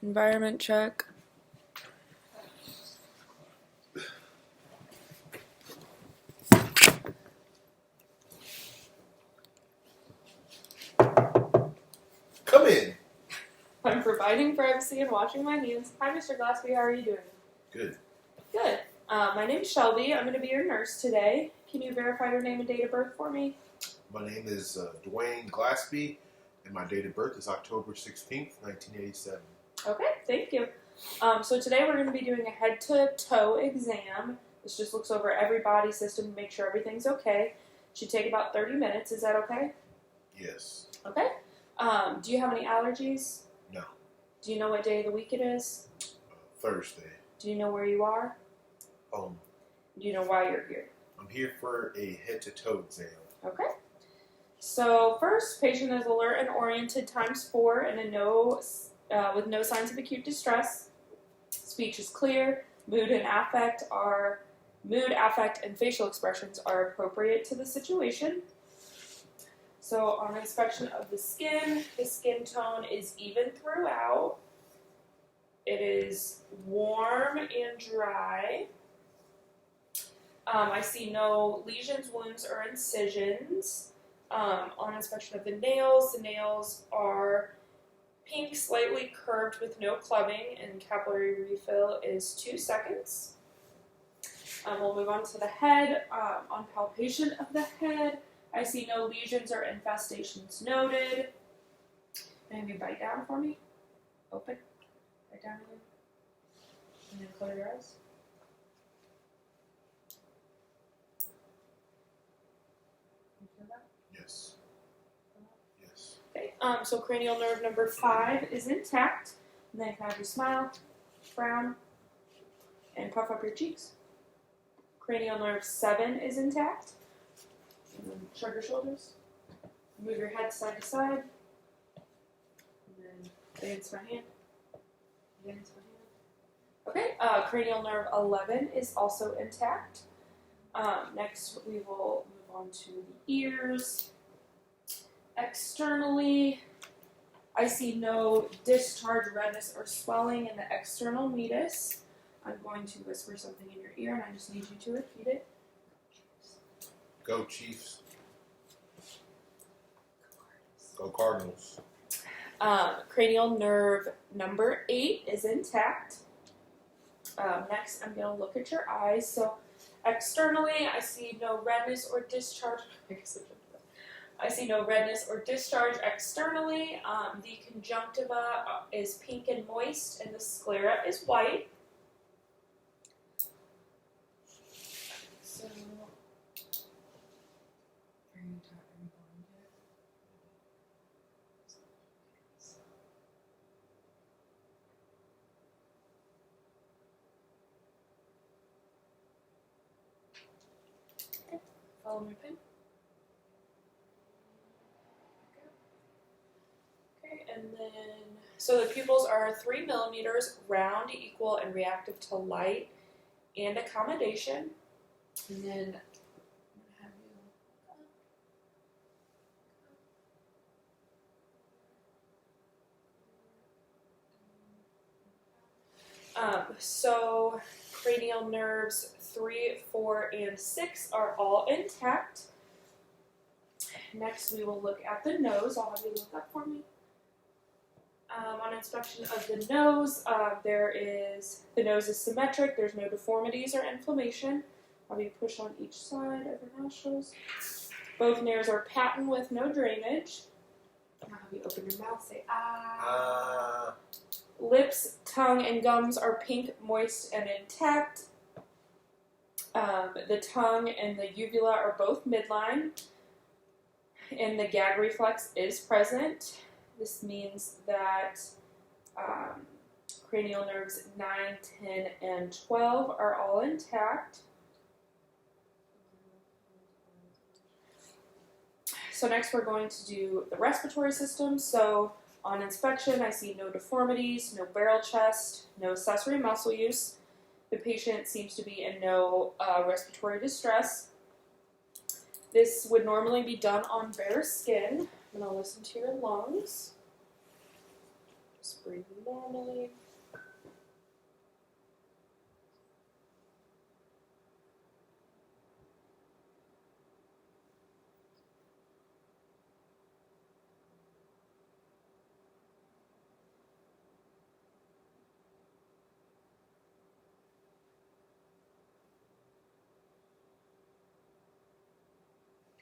Environment check. Come in. I'm providing privacy and washing my hands. Hi, Mr. Glassby. How are you doing? Good. Good. My name's Shelby. I'm going to be your nurse today. Can you verify your name and date of birth for me? My name is Dwayne Glassby, and my date of birth is October 16th, 1987. Okay, thank you. So today we're going to be doing a head-to-toe exam. This just looks over every body system to make sure everything's okay. Should take about 30 minutes. Is that okay? Yes. Okay. Do you have any allergies? No. Do you know what day of the week it is? Thursday. Do you know where you are? Home. Do you know why you're here? I'm here for a head-to-toe exam. Okay. So first, patient is alert and oriented ×4 and with no signs of acute distress. Speech is clear. Mood, affect, and facial expressions are appropriate to the situation. So on inspection of the skin tone is even throughout. It is warm and dry. I see no lesions, wounds, or incisions. On inspection of the nails are pink, slightly curved with no clubbing, and capillary refill is 2 seconds. We'll move on to the head. On palpation of the head, I see no lesions or infestations noted. Can you bite down for me? Open. Bite down again. And then close your eyes. You feel that? Yes. Yes. Okay, so cranial nerve number 5 is intact. And then have you smile, frown, and puff up your cheeks. Cranial nerve 7 is intact. And then shrug your shoulders. Move your head side to side. And then advance my hand. Advance my hand. Okay, cranial nerve 11 is also intact. Next, we will move on to the ears. Externally, I see no discharge, redness, or swelling in the external meatus. I'm going to whisper something in your ear, and I just need you to repeat it. Go Chiefs. Go Cardinals. Cranial nerve number 8 is intact. Next, I'm going to look at your eyes. So, externally, I see no redness or discharge. I see no redness or discharge externally. The conjunctiva is pink and moist, and the sclera is white. So, okay, follow my pen. And then, so the pupils are 3 millimeters, round, equal, and reactive to light and accommodation. And then, I'm going to have you so cranial nerves 3, 4, and 6 are all intact. Next, we will look at the nose. I'll have you look up for me. On inspection of the nose, the nose is symmetric. There's no deformities or inflammation. I'll have you push on each side of your nostrils. Both nares are patent with no drainage. I'll have you open your mouth, say ah. Lips, tongue, and gums are pink, moist, and intact. The tongue and the uvula are both midline, and the gag reflex is present. This means that cranial nerves 9, 10, and 12 are all intact. So next we're going to do the respiratory system. So on inspection, I see no deformities, no barrel chest, no accessory muscle use. The patient seems to be in no respiratory distress. This would normally be done on bare skin. I'm going to listen to your lungs. Just breathe normally.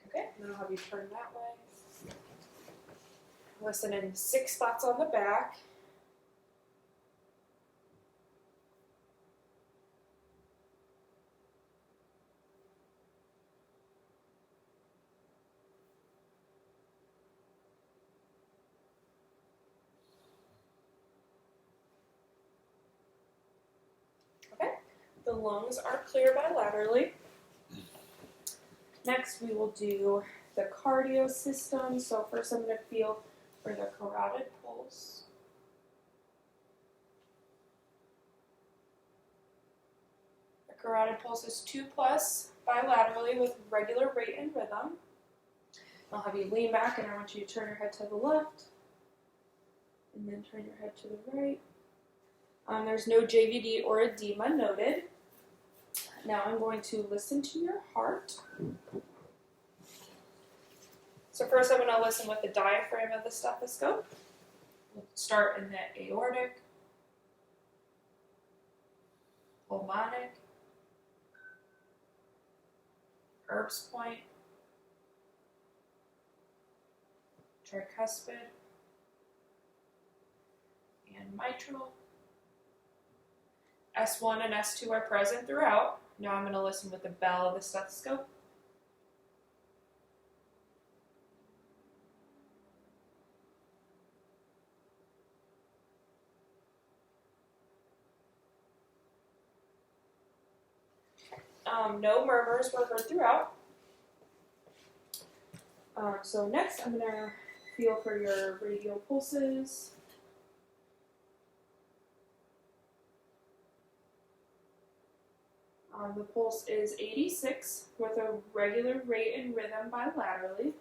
Okay, and then I'll have you turn that way. Listen in 6 spots on the back. Okay, the lungs are clear bilaterally. Next, we will do the cardio system. So first I'm going to feel for the carotid pulse. The carotid pulse is 2+ bilaterally with regular rate and rhythm. I'll have you lean back and I want you to turn your head to the left and then turn your head to the right. There's no JVD or edema noted. Now I'm going to listen to your heart. So first I'm going to listen with the diaphragm of the stethoscope. We'll start in the aortic, pulmonic, Erb's point, tricuspid, and mitral. S1 and S2 are present throughout. Now I'm going to listen with the bell of the stethoscope. No murmurs were heard throughout. So next I'm going to feel for your radial pulses. The pulse is 86 with a regular rate and rhythm bilaterally.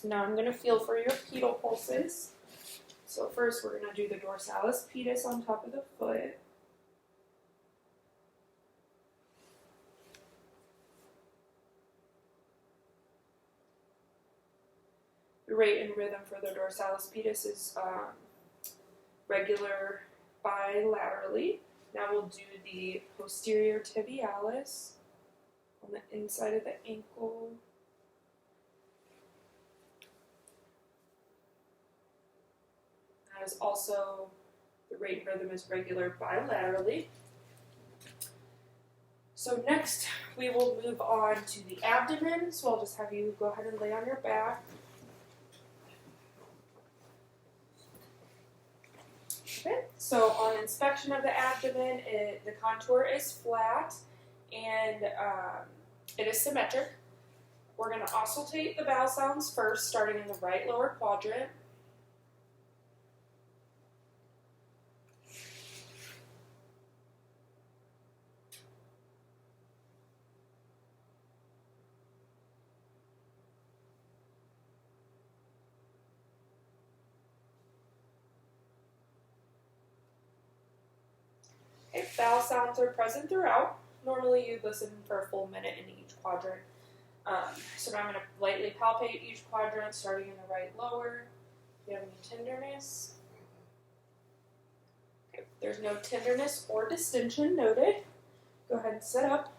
Now I'm going to feel for your pedal pulses. So first we're going to do the dorsalis pedis on top of the foot. The rate and rhythm for the dorsalis pedis is regular bilaterally. Now we'll do the posterior tibialis on the inside of the ankle. That is also, the rate and rhythm is regular bilaterally. So next we will move on to the abdomen. So I'll just have you go ahead and lay on your back. Okay, so on inspection of the abdomen, the contour is flat and it is symmetric. We're going to auscultate the vowel sounds first, starting in the right lower quadrant. Okay, vowel sounds are present throughout. Normally you listen for a full minute in each quadrant. So now I'm going to lightly palpate each quadrant, starting in the right lower. Do you have any tenderness? Okay, if there's no tenderness or distension noted, go ahead and sit up.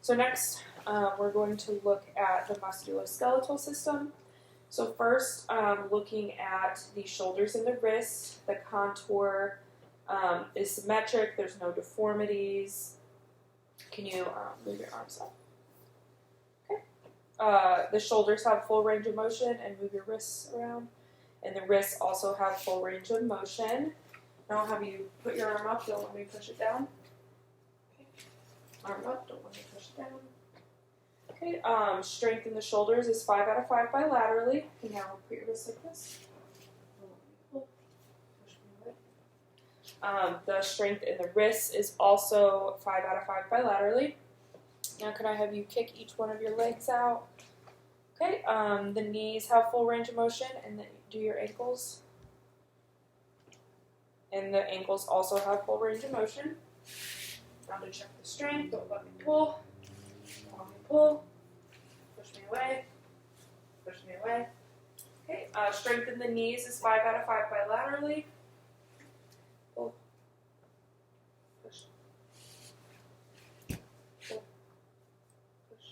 So next, we're going to look at the musculoskeletal system. So first, looking at the shoulders and the wrists, the contour is symmetric, there's no deformities. Can you move your arms up? Okay. The shoulders have full range of motion and move your wrists around. And the wrists also have full range of motion. Now I'll have you put your arm up, don't let me push it down. Okay. Arm up, don't let me push it down. Okay, strength in the shoulders is 5 out of 5 bilaterally. And now put your wrists like this. The strength in the wrists is also 5 out of 5 bilaterally. Now can I have you kick each one of your legs out? Okay, the knees have full range of motion, and then do your ankles. And the ankles also have full range of motion. Now to check the strength, don't let me pull. Let me pull. Push me away. Push me away. Okay, strength in the knees is 5 out of 5 bilaterally. Pull. Push. Pull. Push.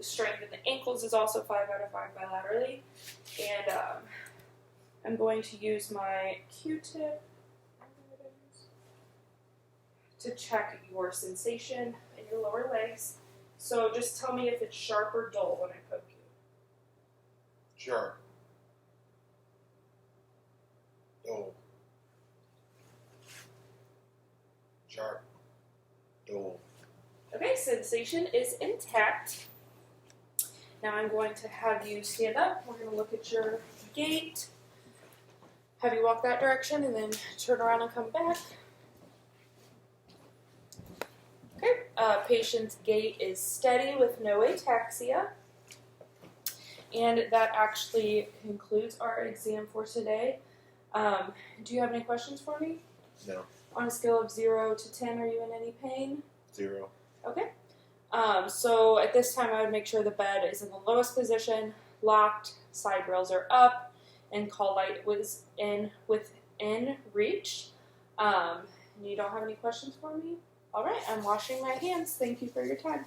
Strength in the ankles is also 5 out of 5 bilaterally. And I'm going to use my Q-tip to check your sensation in your lower legs. So just tell me if it's sharp or dull when I poke you. Sharp. Dull. Sharp. Dull. Okay, sensation is intact. Now I'm going to have you stand up. We're going to look at your gait. Have you walk that direction and then turn around and come back. Okay, patient's gait is steady with no ataxia. And that actually concludes our exam for today. Do you have any questions for me? No. On a scale of 0 to 10, are you in any pain? 0. Okay. So at this time, I would make sure the bed is in the lowest position, locked, side rails are up, and call light was within reach. You don't have any questions for me? All right, I'm washing my hands. Thank you for your time.